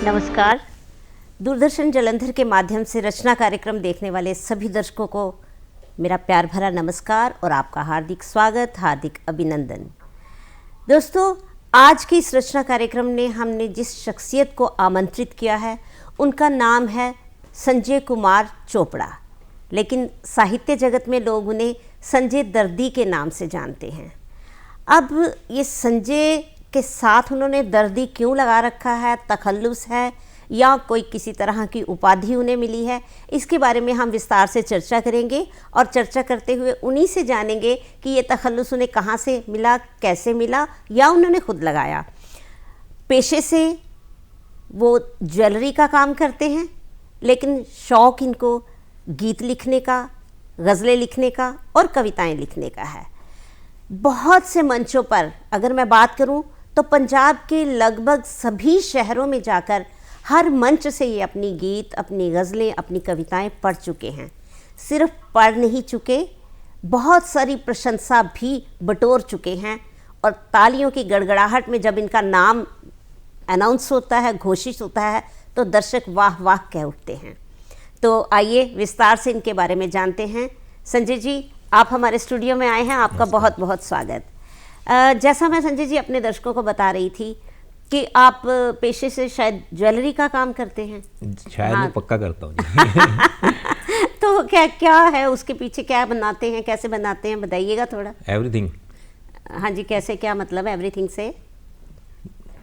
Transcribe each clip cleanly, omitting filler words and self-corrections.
नमस्कार। दूरदर्शन जालंधर के माध्यम से रचना कार्यक्रम देखने वाले सभी दर्शकों को मेरा प्यार भरा नमस्कार और आपका हार्दिक स्वागत, हार्दिक अभिनंदन। दोस्तों, आज के इस रचना कार्यक्रम में हमने जिस शख्सियत को आमंत्रित किया है उनका नाम है संजय कुमार चोपड़ा, लेकिन साहित्य जगत में लोग उन्हें संजय दर्दी के नाम से जानते हैं। अब ये संजय के साथ उन्होंने दर्दी क्यों लगा रखा है, तखल्लुस है या कोई किसी तरह की उपाधि उन्हें मिली है, इसके बारे में हम विस्तार से चर्चा करेंगे और चर्चा करते हुए उन्हीं से जानेंगे कि ये तखल्लुस उन्हें कहाँ से मिला, कैसे मिला या उन्होंने खुद लगाया। पेशे से वो ज्वेलरी का काम करते हैं, लेकिन शौक़ इनको गीत लिखने का, गज़लें लिखने का और कविताएं लिखने का है। बहुत से मंचों पर अगर मैं बात करूं तो पंजाब के लगभग सभी शहरों में जाकर हर मंच से ये अपनी गीत, अपनी गज़लें, अपनी कविताएं पढ़ चुके हैं। सिर्फ पढ़ नहीं चुके, बहुत सारी प्रशंसा भी बटोर चुके हैं और तालियों की गड़गड़ाहट में जब इनका नाम अनाउंस होता है, घोषित होता है, तो दर्शक वाह वाह कह उठते हैं। तो आइए विस्तार से इनके बारे में जानते हैं। संजय जी, आप हमारे स्टूडियो में आए हैं, आपका बहुत बहुत स्वागत। जैसा मैं संजय जी अपने दर्शकों को बता रही थी कि आप पेशे से शायद ज्वेलरी का काम करते हैं। शायद मैं पक्का करता हूँ। तो क्या है उसके पीछे, क्या बनाते हैं, कैसे बनाते हैं, बताइएगा थोड़ा। एवरीथिंग। हाँ जी, कैसे, क्या मतलब एवरीथिंग से?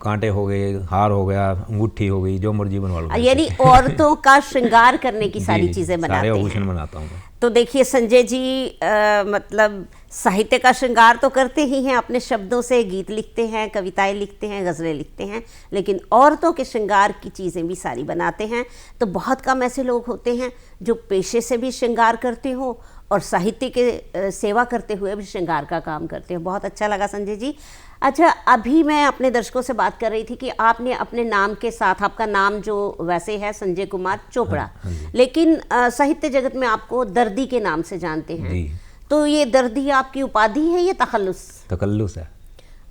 कांटे हो गए, हार हो गया, अंगूठी हो गई, जो मर्जी बनवा लो। यानी औरतों का श्रृंगार करने की सारी चीज़ें बनाते हैं। सारे आभूषण बनाता हूँ। तो देखिए संजय जी, मतलब साहित्य का श्रृंगार तो करते ही हैं, अपने शब्दों से गीत लिखते हैं, कविताएं लिखते हैं, गज़लें लिखते हैं, लेकिन औरतों के श्रृंगार की चीज़ें भी सारी बनाते हैं। तो बहुत कम ऐसे लोग होते हैं जो पेशे से भी श्रृंगार करते हो और साहित्य के सेवा करते हुए भी श्रृंगार का काम करते हैं। बहुत अच्छा लगा संजय जी। अच्छा, अभी मैं अपने दर्शकों से बात कर रही थी कि आपने अपने नाम के साथ, आपका नाम जो वैसे है संजय कुमार चोपड़ा, लेकिन साहित्य जगत में आपको दर्दी के नाम से जानते हैं जी। तो ये दर्दी आपकी उपाधि है या तखल्लुस? तखल्लुस है।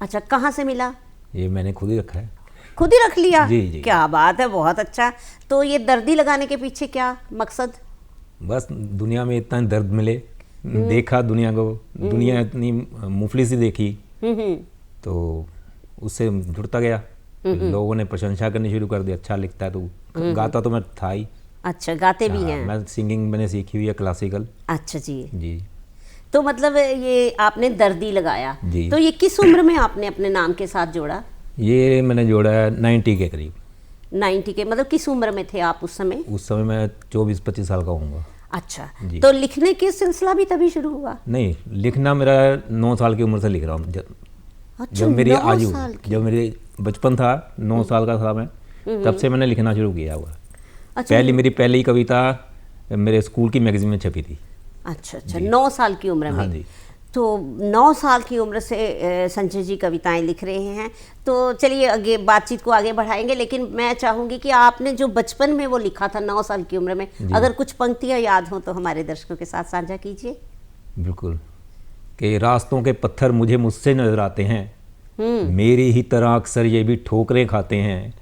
अच्छा, कहाँ से मिला? ये मैंने खुद ही रखा है। खुद ही रख लिया? जी जी। क्या बात है, बहुत अच्छा। तो ये दर्दी लगाने के पीछे क्या मकसद? बस दुनिया में इतना दर्द मिले, देखा दुनिया को, दुनिया इतनी मुफलिस सी देखी, तो उससे जुड़ता गया। लोगों ने प्रशंसा करनी शुरू कर दी, अच्छा लिखता है तो। गाता तो मैं था ही। अच्छा, गाते भी हैं? मैं सिंगिंग मैंने सीखी हुई है, क्लासिकल। अच्छा जी जी। तो मतलब ये आपने दर्दी लगाया जी। तो ये किस उम्र में आपने अपने नाम के साथ जोड़ा? ये मैंने जोड़ा है 90 के करीब। 90 के मतलब किस उम्र में थे आप उस समय? उस समय मैं 24-25 साल का हूँगा। अच्छा, तो लिखने की सिलसिला भी तभी शुरू हुआ? नहीं, लिखना मेरा 9 साल की उम्र से लिख रहा हूँ। अच्छा, जब मेरी आयु, जब मेरे बचपन था, 9 साल का था मैं, तब से मैंने लिखना शुरू किया हुआ। अच्छा, मेरी पहली कविता मेरे स्कूल की मैगजीन में छपी थी। अच्छा, 9 साल की उम्र में? हाँ जी। तो 9 साल की उम्र से संजय जी कविताएं लिख रहे हैं। तो चलिए आगे बातचीत को आगे बढ़ाएंगे, लेकिन मैं चाहूँगी कि आपने जो बचपन में वो लिखा था 9 साल की उम्र में, अगर कुछ पंक्तियाँ याद हों तो हमारे दर्शकों के साथ साझा कीजिए। बिल्कुल। कि रास्तों के पत्थर मुझसे नजर आते हैं, मेरी ही तरह अक्सर ये भी ठोकरें खाते हैं।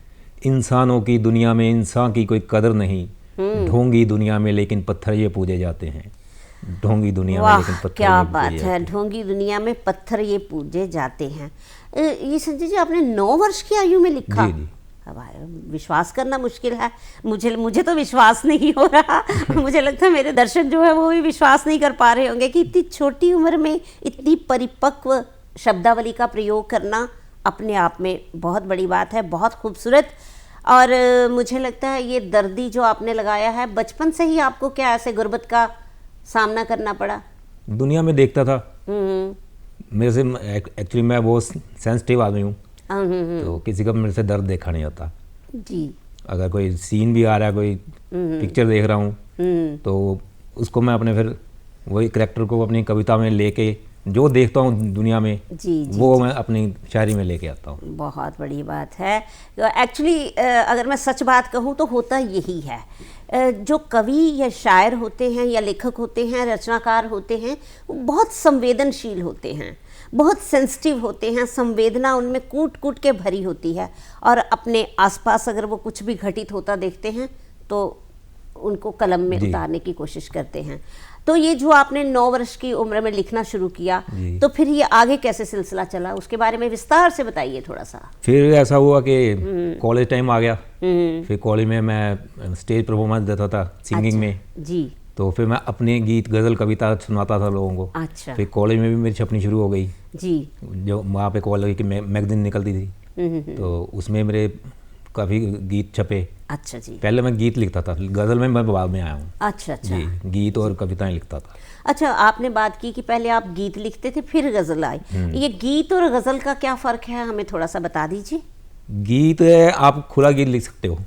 इंसानों की दुनिया में इंसान की कोई कदर नहीं, ढोंगी दुनिया में लेकिन पत्थर ये पूजे जाते हैं। ढोंगी दुनिया में लेकिन पत्थर, क्या बात है, ढोंगी दुनिया में पत्थर ये पूजे जाते हैं। ये संजय जी आपने 9 वर्ष की आयु में लिखा? जी जी। अब विश्वास करना मुश्किल है, मुझे तो विश्वास नहीं हो रहा। मुझे लगता है मेरे दर्शक जो है वो भी विश्वास नहीं कर पा रहे होंगे कि इतनी छोटी उम्र में इतनी परिपक्व शब्दावली का प्रयोग करना अपने आप में बहुत बड़ी बात है, बहुत खूबसूरत। और मुझे लगता है ये दर्दी जो आपने लगाया है, बचपन से ही आपको क्या ऐसे गुर्बत का सामना करना पड़ा? दुनिया में देखता था। मेरे से एक्चुअली मैं बहुत सेंसिटिव आदमी हूँ, तो किसी का मेरे से दर्द देखा नहीं होता जी। अगर कोई सीन भी आ रहा है, कोई पिक्चर देख रहा हूँ, तो उसको मैं अपने फिर वही करैक्टर को अपनी कविता में लेके जो देखता हूँ दुनिया में वो मैं अपनी शायरी में लेके आता हूँ। बहुत बड़ी बात है। एक्चुअली अगर मैं सच बात कहूँ तो होता यही है, जो कवि या शायर होते हैं या लेखक होते हैं, रचनाकार होते हैं, बहुत संवेदनशील होते हैं। बहुत सेंसिटिव होते हैं, संवेदना उनमें कूट कूट के भरी होती है, और अपने आसपास अगर वो कुछ भी घटित होता देखते हैं तो उनको कलम में उतारने की कोशिश करते हैं। तो ये जो आपने 9 वर्ष की उम्र में लिखना शुरू किया, तो फिर ये आगे कैसे सिलसिला चला, उसके बारे में विस्तार से बताइए थोड़ा सा। फिर ऐसा हुआ कि कॉलेज टाइम आ गया, फिर कॉलेज में मैं स्टेज परफॉर्मेंस देता था सिंगिंग में जी। तो फिर मैं अपने गीत गज़ल कविता सुनाता था लोगों को। अच्छा। फिर कॉलेज में भी मेरी छपनी शुरू हो गई जी। जो वहाँ पे कॉलेज की मैगजीन निकलती थी, तो उसमें मेरे काफ़ी गीत छपे। अच्छा जी। पहले मैं गीत लिखता था, गज़ल में मैं बाद में आया हूँ। अच्छा अच्छा जी, गीत और कविताएं लिखता था। अच्छा, आपने बात की कि पहले आप गीत लिखते थे फिर गज़ल आई, ये गीत और गज़ल का क्या फ़र्क है, हमें थोड़ा सा बता दीजिए। गीत आप खुला गीत लिख सकते हो।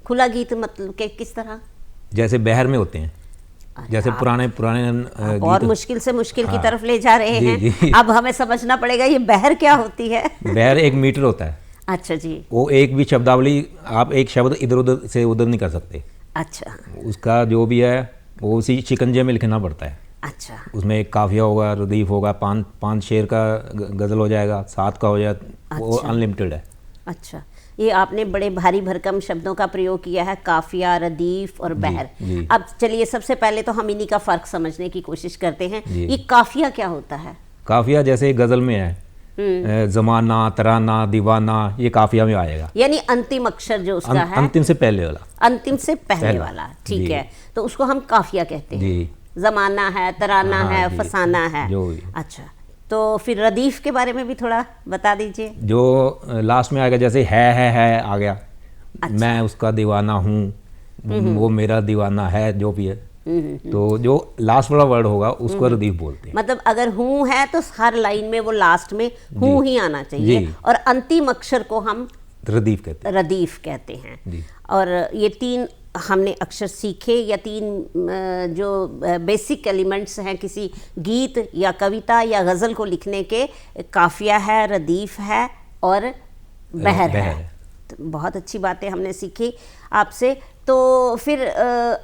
खुला गीत मतलब कि किस तरह? जैसे बहर में होते हैं, जैसे पुराने और मुश्किल से मुश्किल की तरफ ले जा रहे हैं। जी। अब हमें समझना पड़ेगा ये बहर क्या होती है। बहर 1 मीटर होता है। अच्छा जी। वो एक भी शब्दावली, आप एक शब्द इधर उधर से उधर नहीं कर सकते। अच्छा। उसका जो भी है वो उसी शिकंजे में लिखना पड़ता है। अच्छा। उसमें एक काफिया होगा, रदीफ होगा, 5 शेर का गज़ल हो जाएगा, 7 का हो जाएगा, वो अनलिमिटेड है। अच्छा, ये आपने बड़े भारी भरकम शब्दों का प्रयोग किया है, काफिया, रदीफ और बहर। जी। अब चलिए सबसे पहले तो हम इन्हीं का फ़र्क समझने की कोशिश करते हैं। ये काफिया क्या होता है? काफिया जैसे गज़ल में है, ज़माना, तराना, दीवाना, ये काफिया में आएगा। यानी अंतिम अक्षर जो उसका है, अंतिम से पहले वाला। अंतिम से पहले वाला, ठीक है, तो उसको हम काफिया कहते हैं। ज़माना है, तराना है, फसाना है। अच्छा, तो फिर रदीफ के बारे में भी थोड़ा बता दीजिए। जो लास्ट में आएगा, जैसे है आ गया। अच्छा। मैं उसका दीवाना हूँ, वो मेरा दीवाना है, जो भी है। तो जो लास्ट वाला वर्ड होगा उसको रदीफ बोलते हैं। मतलब अगर हूँ है तो हर लाइन में वो लास्ट में हूँ ही आना चाहिए, और अंतिम अक्षर को हम रदीफ कहते हैं। और ये 3 हमने अक्षर सीखे, या 3 जो बेसिक एलिमेंट्स हैं किसी गीत या कविता या गज़ल को लिखने के, काफिया है, रदीफ है और बहर है। तो बहुत अच्छी बातें हमने सीखी आपसे। तो फिर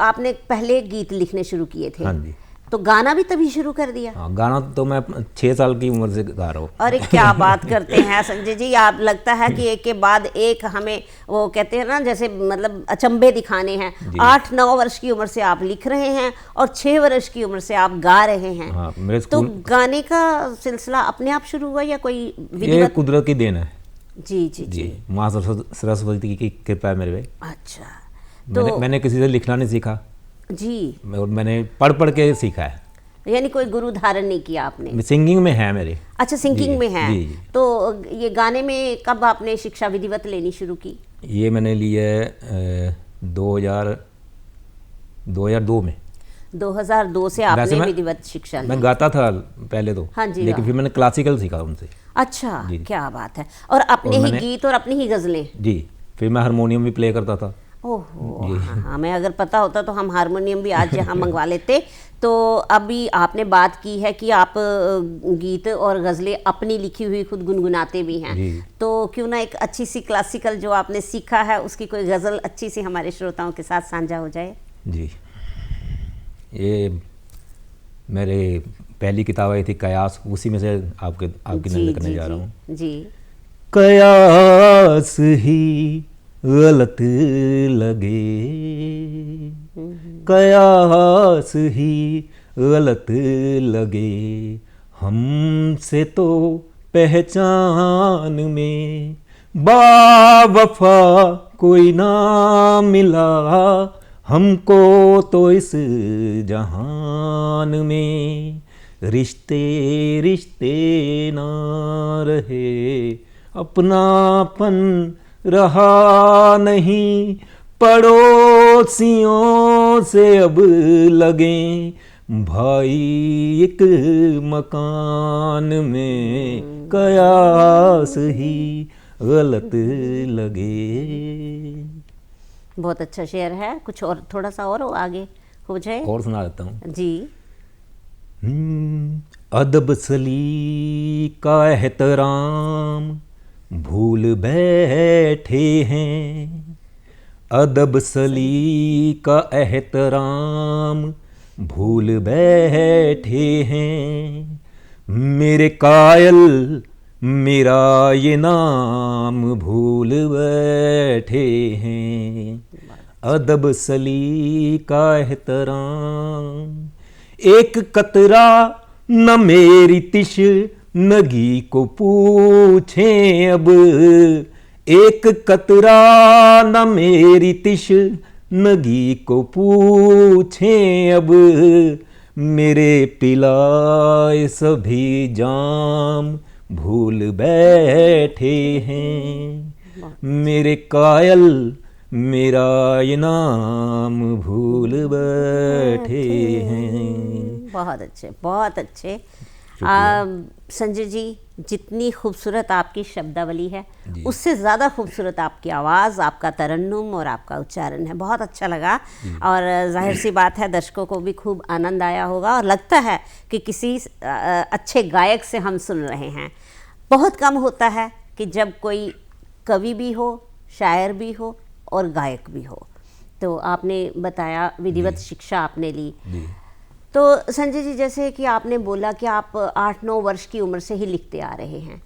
आपने पहले गीत लिखने शुरू किए थे। हाँ जी। तो गाना भी तभी शुरू कर दिया? हाँ, गाना तो मैं 6 साल की उम्र से गा रहा हूँ। अरे क्या बात करते हैं संजय जी, आप लगता है कि एक के बाद एक हमें वो कहते हैं ना, जैसे मतलब अचंभे दिखाने हैं। 8-9 वर्ष की उम्र से आप लिख रहे हैं और 6 वर्ष की उम्र से आप गा रहे हैं। हाँ, मेरे तो गाने का सिलसिला अपने आप शुरू हुआ या कोई ये कुदरत की देन है? जी जी जी, माँ सरस्वती की कृपा है मेरे पे। अच्छा, तो मैंने किसी से लिखना नहीं सीखा जी, और मैंने पढ़ के सीखा है। यानी कोई गुरु धारण नहीं किया आपने? सिंगिंग में है मेरे। अच्छा, सिंगिंग में है। जी। तो ये गाने में कब आपने शिक्षा विधिवत लेनी शुरू की? ये मैंने ली है 2002 में। 2002 से आपने विधिवत शिक्षा ली? मैं गाता था पहले तो। हाँ जी। लेकिन फिर मैंने क्लासिकल सीखा उनसे। अच्छा, क्या बात है। और अपने ही गीत और अपनी ही गज़लें? जी। फिर मैं हारमोनियम भी प्ले करता था। ओहो, हाँ, हमें अगर पता होता तो हम हारमोनियम भी आज यहाँ मंगवा लेते। तो अभी आपने बात की है कि आप गीत और गज़लें अपनी लिखी हुई खुद गुनगुनाते भी हैं, तो क्यों ना एक अच्छी सी क्लासिकल जो आपने सीखा है उसकी कोई गज़ल अच्छी सी हमारे श्रोताओं के साथ साझा हो जाए। जी, ये मेरे पहली किताब आई थी कयास, उसी में से आपकी नकल करने जा रहा हूँ। जी। कयास ही गलत लगे, कयास ही गलत लगे, हमसे तो पहचान में बावफा कोई ना मिला, हमको तो इस जहान में रिश्ते रिश्ते ना रहे, अपनापन रहा नहीं, पड़ोसियों से अब लगे भाई एक मकान में, कयास ही गलत लगे। बहुत अच्छा शेर है, कुछ और थोड़ा सा और आगे हो जाए। और सुना देता हूँ जी। अदब सलीका एहतराम भूल बैठे हैं, अदब सलीका एहतराम भूल बैठे हैं, मेरे कायल मेरा ये नाम भूल बैठे हैं, अदब सलीका एहतराम। एक कतरा न मेरी तिश नगी को पूछें अब, एक कतरा न मेरी तिश नगी को पूछें अब, मेरे पिलाए सभी जाम भूल बैठे हैं, मेरे कायल मेरा ये नाम भूल बैठे हैं। बहुत अच्छे, बहुत अच्छे। संजय जी, जितनी खूबसूरत आपकी शब्दावली है उससे ज़्यादा खूबसूरत आपकी आवाज़, आपका तरन्नुम और आपका उच्चारण है। बहुत अच्छा लगा और जाहिर सी बात है दर्शकों को भी खूब आनंद आया होगा और लगता है कि किसी अच्छे गायक से हम सुन रहे हैं। बहुत कम होता है कि जब कोई कवि भी हो, शायर भी हो और गायक भी हो। तो आपने बताया विधिवत शिक्षा आपने ली। तो संजय जी, जैसे कि आपने बोला कि आप 8-9 वर्ष की उम्र से ही लिखते आ रहे हैं,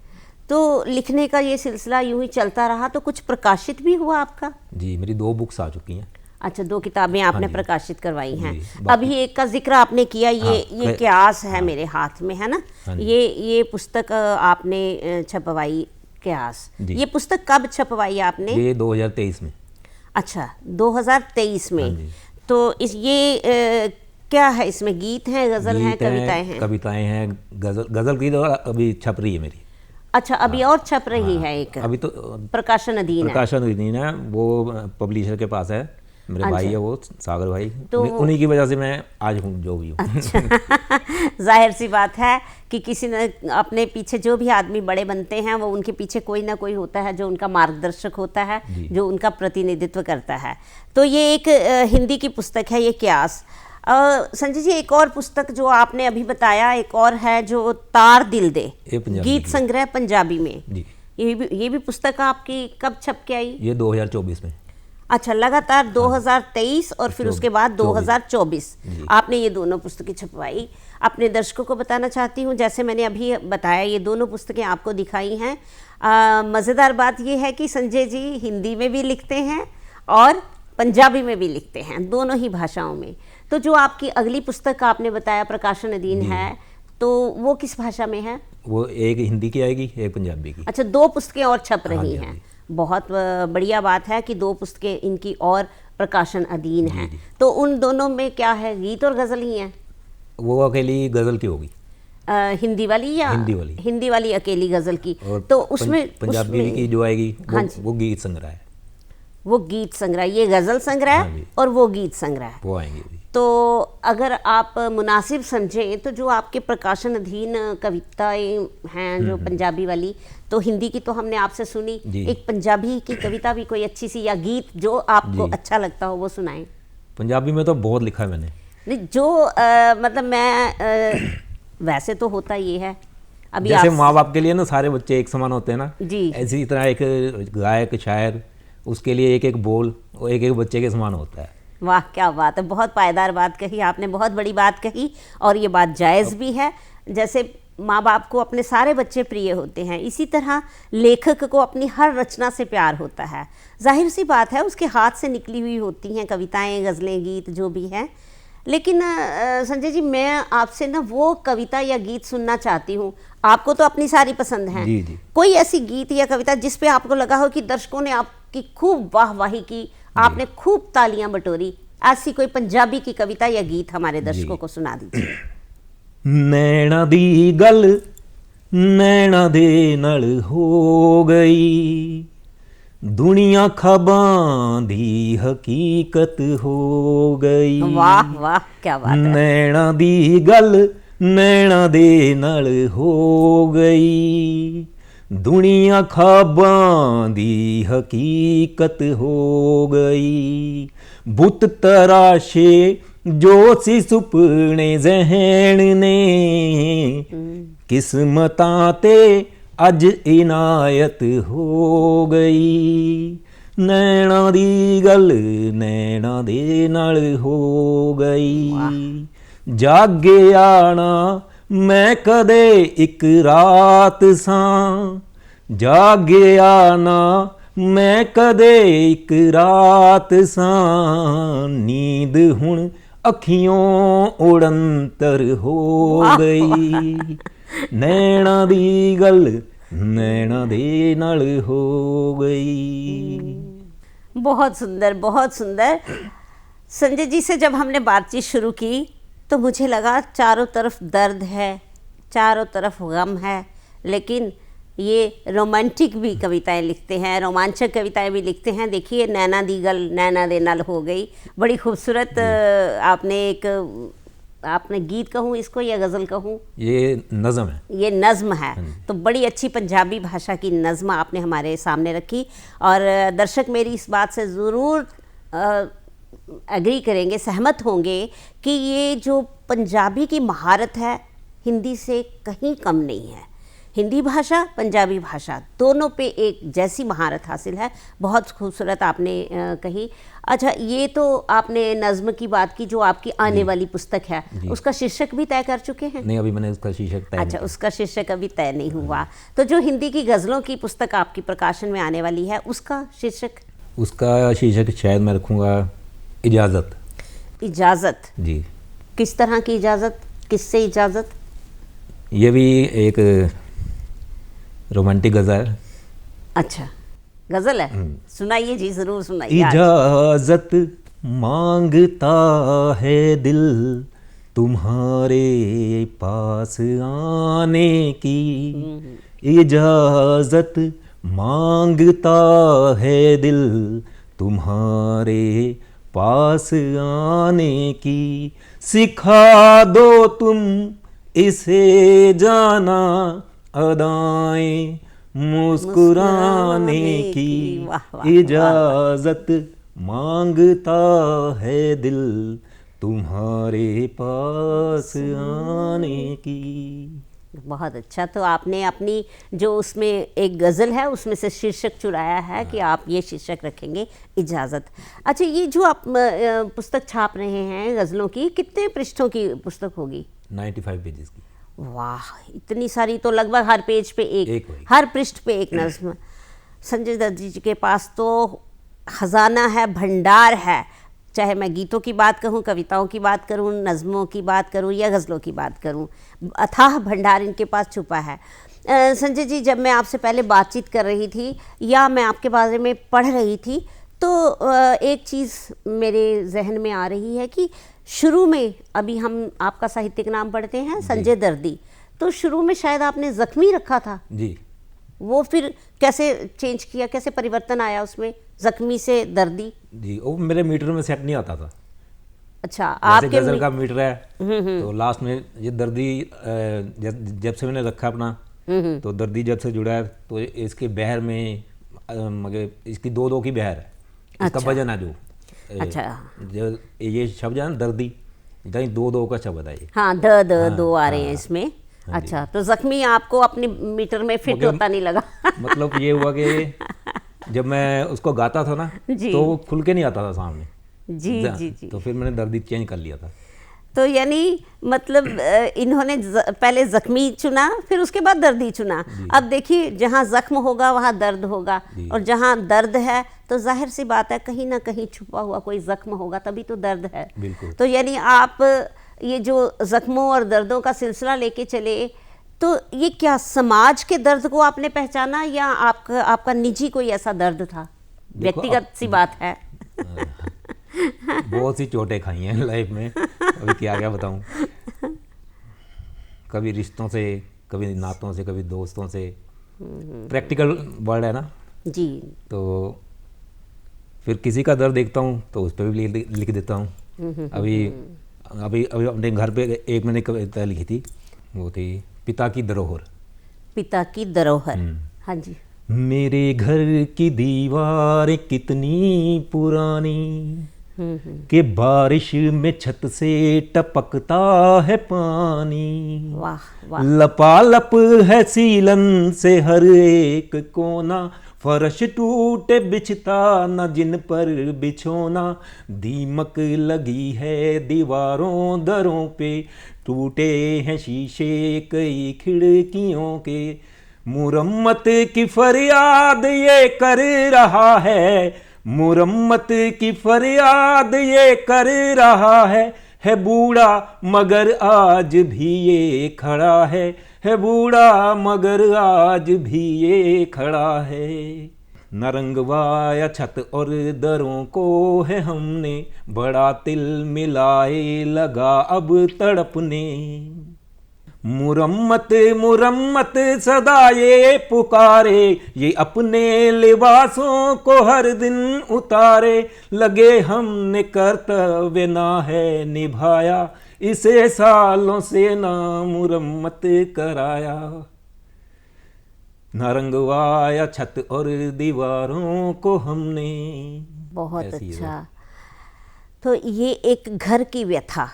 तो लिखने का ये सिलसिला यूं ही चलता रहा, तो कुछ प्रकाशित भी हुआ आपका? जी, मेरी 2 बुक्स आ चुकी हैं। अच्छा, 2 किताबें आपने प्रकाशित करवाई हैं। अभी एक का जिक्र आपने किया, ये क्यास है मेरे हाथ में, है ना? ये पुस्तक आपने छपवाई, क्यास। ये पुस्तक कब छपवाई आपने? ये 2023 में। अच्छा, 2023 में। तो ये क्या है इसमें? गीत हैं, गजल हैं, कविताएं हैं? कविताएं हैं, गजल की तो अभी छप रही है मेरी। अच्छा, अभी और छप रही है एक? अभी तो प्रकाशन अधीन है, वो पब्लिशर के पास है, मेरे भाई है वो, सागर भाई, तो उन्हीं की वजह से मैं आज हूँ जो भी हूँ। अच्छा जाहिर सी बात है कि किसी ने अपने पीछे, जो भी आदमी बड़े बनते हैं वो उनके पीछे कोई ना कोई होता है जो उनका मार्गदर्शक होता है, जो उनका प्रतिनिधित्व करता है। तो ये एक हिंदी की पुस्तक है, ये क्यास। संजय जी, एक और पुस्तक जो आपने अभी बताया, एक और है जो तार दिल दे, गीत संग्रह पंजाबी में। ये भी पुस्तक आपकी कब छप के आई? ये 2024 में। अच्छा, लगातार 2023 और फिर उसके बाद 2024 आपने ये दोनों पुस्तकें छपवाई। अपने दर्शकों को बताना चाहती हूँ, जैसे मैंने अभी बताया, ये दोनों पुस्तकें आपको दिखाई हैं। मज़ेदार बात ये है कि संजय जी हिंदी में भी लिखते हैं और पंजाबी में भी लिखते हैं, दोनों ही भाषाओं में। तो जो आपकी अगली पुस्तक आपने बताया प्रकाशन अधीन है, तो वो किस भाषा में है? वो एक हिंदी की आएगी, एक पंजाबी की। अच्छा, 2 पुस्तकें और छप रही हैं। बहुत बढ़िया बात है कि 2 पुस्तकें इनकी और प्रकाशन अधीन हैं। तो उन दोनों में क्या है, गीत और गज़ल ही हैं? वो अकेली गज़ल की होगी। हिंदी वाली या हिंदी वाली अकेली गज़ल की? तो उसमें पंजाबी की जो आएगी वो गीत संग्रह है। वो गीत संग्रह, ये गज़ल संग्रह और वो गीत संग्रह, वो आएंगे। तो अगर आप मुनासिब समझें तो जो आपके प्रकाशन अधीन कविताएं हैं जो पंजाबी वाली, तो हिंदी की तो हमने आपसे सुनी, एक पंजाबी की कविता भी कोई अच्छी सी या गीत जो आपको अच्छा लगता हो वो सुनाएं। पंजाबी में तो बहुत लिखा है मैंने। नहीं, जो मतलब मैं वैसे तो होता ये है, अभी जैसे माँ बाप के लिए ना सारे बच्चे एक समान होते हैं ना जी, ऐसी तरह एक गायक शायर, उसके लिए एक एक बोल और एक एक बच्चे के समान होता है। वाह, क्या बात है, बहुत पायदार बात कही आपने, बहुत बड़ी बात कही और ये बात जायज़ भी है। जैसे माँ बाप को अपने सारे बच्चे प्रिय होते हैं, इसी तरह लेखक को अपनी हर रचना से प्यार होता है। जाहिर सी बात है उसके हाथ से निकली हुई होती हैं कविताएं, गज़लें, गीत जो भी हैं। लेकिन संजय जी, मैं आपसे ना वो कविता या गीत सुनना चाहती हूँ। आपको तो अपनी सारी पसंद है, कोई ऐसी गीत या कविता जिस पे आपको लगा हो कि दर्शकों ने आपकी खूब वाहवाही की, आपने खूब तालियां बटोरी, ऐसी कोई पंजाबी की कविता या गीत हमारे दर्शकों को सुना दीजिए। नैना दी गल नैना दे नल हो गई, दुनिया ख़बां दी हकीकत हो गई। वाह वाह, क्या बात है। नैना दी गल नैना दे नल हो गई, दुनिया ख़बां दी हकीकत हो गई। बुत तराशे जो सी सुपने जहन ने, किस्मतां ते अज इनायत हो गई। नैना दी गल नैना दे नाल हो गई, जागे आना मैं कदे एक रात सां जागया ना, मैं कदे एक रात सां नींद हुण अखियों उड़ंतर हो गई, नैना दी गल नैना दे नाल हो गई। बहुत सुंदर, बहुत सुंदर। संजय जी से जब हमने बातचीत शुरू की तो मुझे लगा चारों तरफ दर्द है, चारों तरफ गम है, लेकिन ये रोमांटिक भी कविताएं लिखते हैं, रोमांचक कविताएं भी लिखते हैं। देखिए, नैना दी गल नैना दे नाल हो गई, बड़ी खूबसूरत। आपने गीत कहूँ इसको या गज़ल कहूँ? ये नज़म है, ये नज़्म है। तो बड़ी अच्छी पंजाबी भाषा की नज़्म आपने हमारे सामने रखी, और दर्शक मेरी इस बात से ज़रूर एग्री करेंगे, सहमत होंगे कि ये जो पंजाबी की महारत है हिंदी से कहीं कम नहीं है। हिंदी भाषा, पंजाबी भाषा दोनों पे एक जैसी महारत हासिल है। बहुत खूबसूरत आपने कही। अच्छा, ये तो आपने नज़्म की बात की जो आपकी आने वाली पुस्तक है, उसका शीर्षक भी तय कर चुके हैं? नहीं, अभी मैंने उसका शीर्षक तय अच्छा, उसका शीर्षक अभी तय नहीं हुआ। तो जो हिंदी की गज़लों की पुस्तक आपकी प्रकाशन में आने वाली है, उसका शीर्षक? उसका शीर्षक शायद मैं रखूँगा इजाज़त। इजाज़त जी। किस तरह की इजाज़त, किससे इजाज़त? ये भी एक रोमांटिक गज़ल है। अच्छा, गज़ल है, सुनाइए जी, ज़रूर सुनाइए। इजाज़त मांगता है दिल तुम्हारे पास आने की, इजाज़त मांगता है दिल तुम्हारे पास आने की, सिखा दो तुम इसे जाना अदाएं मुस्कुराने की, इजाज़त मांगता है दिल तुम्हारे पास आने की। बहुत अच्छा। तो आपने अपनी जो उसमें एक गज़ल है उसमें से शीर्षक चुराया है कि आप ये शीर्षक रखेंगे, इजाज़त। अच्छा, ये जो आप पुस्तक छाप रहे हैं गज़लों की, कितने पृष्ठों की पुस्तक होगी? 95 पेजेस की। वाह, इतनी सारी! तो लगभग हर पेज पे एक हर पृष्ठ पे एक नज़्म। संजय दत्त जी के पास तो खजाना है, भंडार है। चाहे मैं गीतों की बात कहूँ, कविताओं की बात करूँ, नज़्मों की बात करूँ या गज़लों की बात करूँ, अथाह भंडार इनके पास छुपा है। संजय जी, जब मैं आपसे पहले बातचीत कर रही थी या मैं आपके बारे में पढ़ रही थी तो एक चीज़ मेरे जहन में आ रही है कि शुरू में, अभी हम आपका साहित्यिक नाम पढ़ते हैं संजय दर्दी, तो शुरू में शायद आपने ज़ख्मी रखा था जी। वो फिर कैसे चेंज किया, कैसे परिवर्तन आया उसमें, ज़ख्मी से दर्दी? जी, वो मेरे मीटर में सेट नहीं आता था। अच्छा, आपके गज़ल का मीटर है तो लास्ट में ये दर्दी जब से मैंने रखा अपना, तो दर्दी जब से जुड़ा है तो इसके बहर में मगर इसकी दो की बहर है। इसका वजन है जो जो ये शब्द है ना दर्दी, दो का शब्द है ये। हाँ, दो आ रहे हैं इसमें। अच्छा, तो ज़ख्मी आपको अपने मीटर में फिट होता नहीं लगा? मतलब ये हुआ कि जब मैं उसको गाता था ना तो वो खुल के नहीं आता था सामने। जी जी जी। तो फिर मैंने दर्दी चेंज कर लिया था। तो यानी मतलब इन्होंने पहले ज़ख्मी चुना, फिर उसके बाद दर्दी चुना। अब देखिए, जहाँ ज़ख्म होगा वहाँ दर्द होगा, और जहाँ दर्द है तो जाहिर सी बात है कहीं ना कहीं छुपा हुआ कोई ज़ख्म होगा, तभी तो दर्द है। तो यानी आप ये जो ज़ख्मों और दर्दों का सिलसिला लेके चले, तो ये क्या समाज के दर्द को आपने पहचाना या आपका निजी कोई ऐसा दर्द था? व्यक्तिगत सी बात है। बहुत सी चोटें खाई हैं लाइफ में, अभी क्या बताऊं। कभी रिश्तों से, कभी नातों से, कभी दोस्तों से। प्रैक्टिकल वर्ड है ना जी। तो फिर किसी का दर्द देखता हूँ तो उस पर भी लिख देता हूँ। अभी अपने घर पे एक मैंने कविता लिखी थी, वो थी पिता की धरोहर। पिता की धरोहर, हाँ जी। मेरे घर की दीवार कितनी पुरानी कि बारिश में छत से टपकता है पानी। वाह वाह। लपालप है सीलन से हर एक कोना, फर्श टूटे बिछता न जिन पर बिछोना, दीमक लगी है दीवारों दरों पे, टूटे हैं शीशे कई खिड़कियों के, मुरम्मत की फरियाद ये कर रहा है, मुरम्मत की फरियाद ये कर रहा है बूढ़ा मगर आज भी ये खड़ा है बूढ़ा मगर आज भी ये खड़ा है। न रंगवाया छत और दरों को है हमने, बड़ा तिल मिलाए लगा अब तड़पने, मुरम्मत मुरम्मत सदा ये पुकारे, ये अपने लिबासों को हर दिन उतारे, लगे हमने कर्तव्य ना है निभाया, इसे सालों से ना मुरम्मत कराया, न रंगवाया छत और दीवारों को हमने। बहुत अच्छा। तो ये एक घर की व्यथा,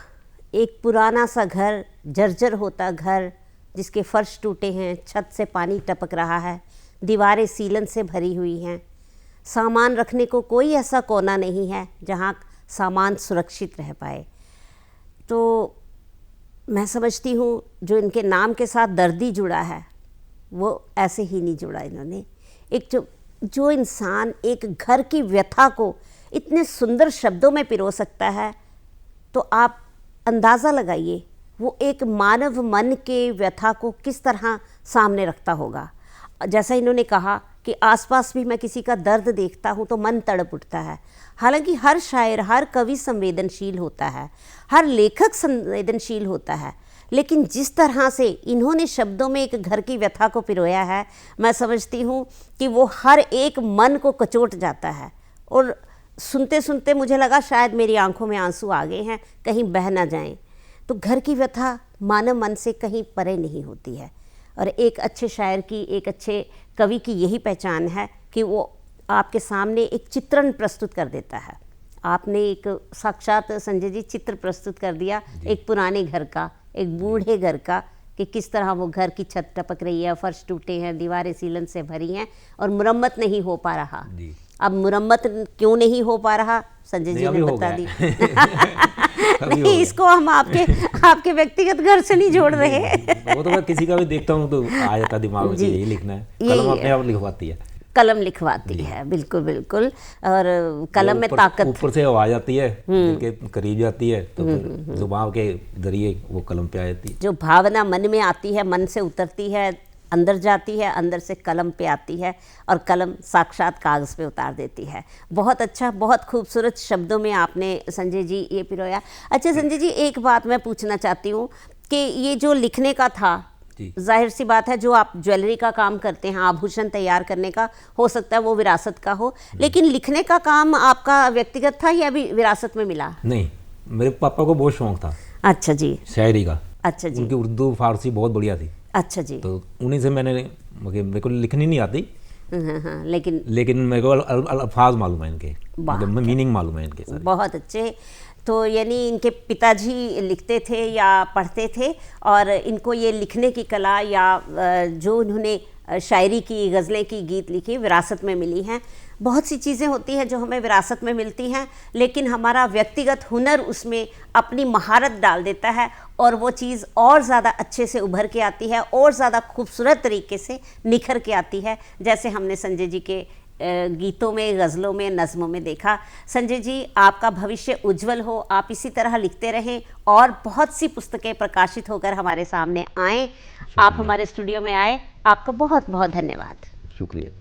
एक पुराना सा घर, जर्जर होता घर जिसके फर्श टूटे हैं, छत से पानी टपक रहा है, दीवारें सीलन से भरी हुई हैं, सामान रखने को कोई ऐसा कोना नहीं है जहाँ सामान सुरक्षित रह पाए। तो मैं समझती हूँ जो इनके नाम के साथ दर्दी जुड़ा है वो ऐसे ही नहीं जुड़ा इन्होंने। एक जो इंसान एक घर की व्यथा को इतने सुंदर शब्दों में पिरो सकता है, तो आप अंदाज़ा लगाइए वो एक मानव मन के व्यथा को किस तरह सामने रखता होगा। जैसा इन्होंने कहा कि आसपास भी मैं किसी का दर्द देखता हूँ तो मन तड़प उठता है। हालांकि हर शायर, हर कवि संवेदनशील होता है, हर लेखक संवेदनशील होता है, लेकिन जिस तरह से इन्होंने शब्दों में एक घर की व्यथा को पिरोया है, मैं समझती हूँ कि वो हर एक मन को कचोट जाता है। और सुनते सुनते मुझे लगा शायद मेरी आंखों में आंसू आ गए हैं, कहीं बह ना जाएं। तो घर की व्यथा मानव मन से कहीं परे नहीं होती है। और एक अच्छे शायर की, एक अच्छे कवि की यही पहचान है कि वो आपके सामने एक चित्रण प्रस्तुत कर देता है। आपने एक साक्षात संजय जी चित्र प्रस्तुत कर दिया एक पुराने घर का, एक बूढ़े घर का, कि किस तरह वो घर की छत टपक रही है, फर्श टूटे हैं, दीवारें सीलन से भरी हैं और मुरम्मत नहीं हो पा रहा। अब मुरम्मत क्यों नहीं हो पा रहा संजय जी ने बता दी। नहीं, इसको हम आपके व्यक्तिगत घर से नहीं जोड़ रहे। वो तो मैं किसी का भी देखता हूँ तो आ जाता दिमाग में यही लिखना है, कलम अपने आप लिखवाती है, कलम लिखवाती है। बिल्कुल बिल्कुल। और कलम में ताकत ऊपर से आ जाती है, दिल के करीब जाती है, तो फिर जुबान के जरिए वो कलम पे आ जाती है। जो भावना मन में आती है, मन से उतरती है, अंदर जाती है, अंदर से कलम पे आती है और कलम साक्षात कागज़ पे उतार देती है। बहुत अच्छा, बहुत खूबसूरत शब्दों में आपने संजय जी ये पिरोया। अच्छा संजय जी, एक बात मैं पूछना चाहती हूँ कि ये जो लिखने का था, जाहिर सी बात है जो आप ज्वेलरी का काम करते हैं, आभूषण तैयार करने का, हो सकता है वो विरासत का हो, लेकिन लिखने का काम आपका व्यक्तिगत था या भी विरासत में मिला? नहीं, मेरे पापा को बहुत शौक था। अच्छा जी। शायरी का। अच्छा जी। उनकी उर्दू फारसी बहुत बढ़िया थी। अच्छा जी। तो उन्हीं से मेरे को लिखनी नहीं आती, लेकिन मेरे को अल्फाज मालूम है इनके, मीनिंग मालूम है इनके सारे। बहुत अच्छे। तो यानी इनके पिताजी लिखते थे या पढ़ते थे और इनको ये लिखने की कला या जो उन्होंने शायरी की, गज़लें की, गीत लिखी विरासत में मिली हैं। बहुत सी चीज़ें होती हैं जो हमें विरासत में मिलती हैं, लेकिन हमारा व्यक्तिगत हुनर उसमें अपनी महारत डाल देता है और वो चीज़ और ज़्यादा अच्छे से उभर के आती है, और ज़्यादा खूबसूरत तरीके से निखर के आती है, जैसे हमने संजय जी के गीतों में, गज़लों में, नज़्मों में देखा। संजय जी, आपका भविष्य उज्जवल हो, आप इसी तरह लिखते रहें और बहुत सी पुस्तकें प्रकाशित होकर हमारे सामने आएँ। आप हमारे स्टूडियो में आए, आपका बहुत बहुत धन्यवाद। शुक्रिया।